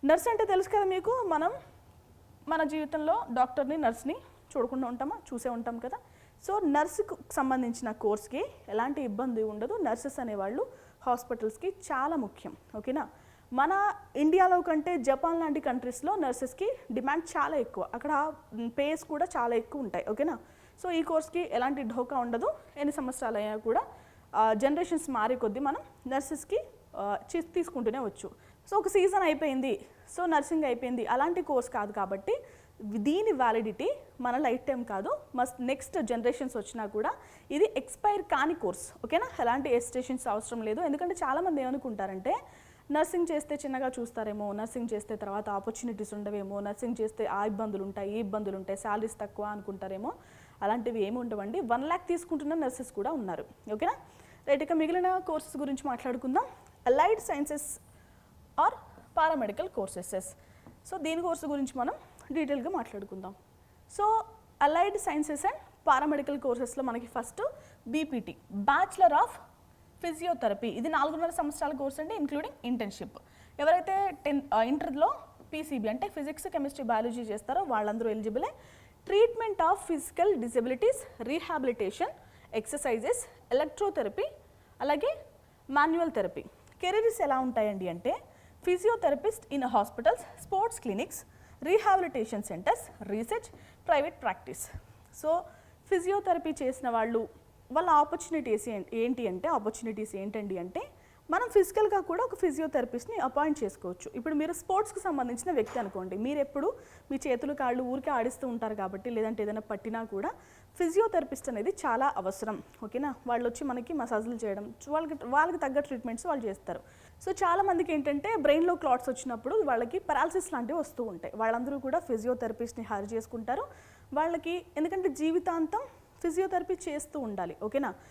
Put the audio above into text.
Nurse అంటే తెలుసు కదా మీకు, మన జీవితంలో డాక్టర్ని నర్స్ని చూడకుండా ఉంటామా, చూసే ఉంటాం కదా. సో నర్సుకు సంబంధించిన కోర్స్కి ఎలాంటి ఇబ్బంది ఉండదు. నర్సెస్ అనేవాళ్ళు హాస్పిటల్స్కి చాలా ముఖ్యం, ఓకేనా. మన ఇండియాలో కంటే జపాన్ లాంటి కంట్రీస్లో నర్సెస్కి డిమాండ్ చాలా ఎక్కువ, అక్కడ పేస్ కూడా చాలా ఎక్కువ ఉంటాయి, ఓకేనా. సో ఈ కోర్స్కి ఎలాంటి ఢోకా ఉండదు. ఎన్ని సంవత్సరాలు అయినా కూడా జనరేషన్స్ మారే కొద్దీ మనం నర్సెస్కి తీసుకుంటూనే వచ్చు. సో ఒక సీజన్ అయిపోయింది, సో నర్సింగ్ అయిపోయింది, అలాంటి కోర్స్ కాదు. కాబట్టి దీని వ్యాలిడిటీ మన లైఫ్ టైం కాదు, నెక్స్ట్ జనరేషన్స్ వచ్చినా కూడా ఇది ఎక్స్పైర్ కాని కోర్స్, ఓకేనా. ఎలాంటి ఎస్టేషన్స్ అవసరం లేదు. ఎందుకంటే చాలామంది ఏమనుకుంటారంటే నర్సింగ్ చేస్తే చిన్నగా చూస్తారేమో, నర్సింగ్ చేస్తే తర్వాత ఆపర్చునిటీస్ ఉండవేమో, నర్సింగ్ చేస్తే ఆ ఇబ్బందులు ఉంటాయి, ఈ ఇబ్బందులు ఉంటాయి, శాలరీస్ తక్కువ అనుకుంటారేమో. అలాంటివి ఏమి ఉండవండి. 1 lakh తీసుకుంటున్న నర్సెస్ కూడా ఉన్నారు, ఓకేనా. రైట్, ఇక మిగిలిన కోర్సెస్ గురించి మాట్లాడుకుందాం. Allied sciences or paramedical courses. So దీని కోర్సు గురించి మనం డీటెయిల్గా మాట్లాడుకుందాం. So allied sciences and paramedical కోర్సెస్లో మనకి first BPT, bachelor of physiotherapy. ఇది 4.5 సంవత్సరాల కోర్స్ అండి, ఇంక్లూడింగ్ ఇంటర్న్షిప్. ఎవరైతే ఇంటర్లో పీసీబీ అంటే ఫిజిక్స్, కెమిస్ట్రీ, బయాలజీ చేస్తారో వాళ్ళందరూ ఎలిజిబులే. Treatment of physical disabilities, rehabilitation, exercises, electrotherapy, అలాగే మాన్యువల్ థెరపీ. కెరీర్స్ ఎలా ఉంటాయండి అంటే physiotherapist in hospitals, sports clinics, rehabilitation centres, research, private practice. So physiotherapy చేసిన వాళ్ళ ఆపర్చునిటీస్ ఏంటండి అంటే మనం ఫిజికల్గా కూడా ఒక ఫిజియోథెరపిస్ట్ని అపాయింట్ చేసుకోవచ్చు. ఇప్పుడు మీరు స్పోర్ట్స్కి సంబంధించిన వ్యక్తి అనుకోండి, మీరు ఎప్పుడు మీ చేతులు కాళ్ళు ఊరికే ఆడిస్తూ ఉంటారు కాబట్టి, లేదంటే ఏదైనా పట్టినా కూడా ఫిజియోథెరపిస్ట్ అనేది చాలా అవసరం, ఓకేనా. వాళ్ళు వచ్చి మనకి మసాజులు చేయడం, వాళ్ళకి తగ్గ ట్రీట్మెంట్స్ వాళ్ళు చేస్తారు. సో చాలామందికి ఏంటంటే బ్రెయిన్లో క్లాట్స్ వచ్చినప్పుడు వాళ్ళకి పెరాలసిస్ లాంటివి వస్తూ ఉంటాయి. వాళ్ళందరూ కూడా ఫిజియోథెరపిస్ట్ని హైర్ చేసుకుంటారు. వాళ్ళకి ఎందుకంటే జీవితాంతం ఫిజియోథెరపీ చేస్తూ ఉండాలి, ఓకేనా.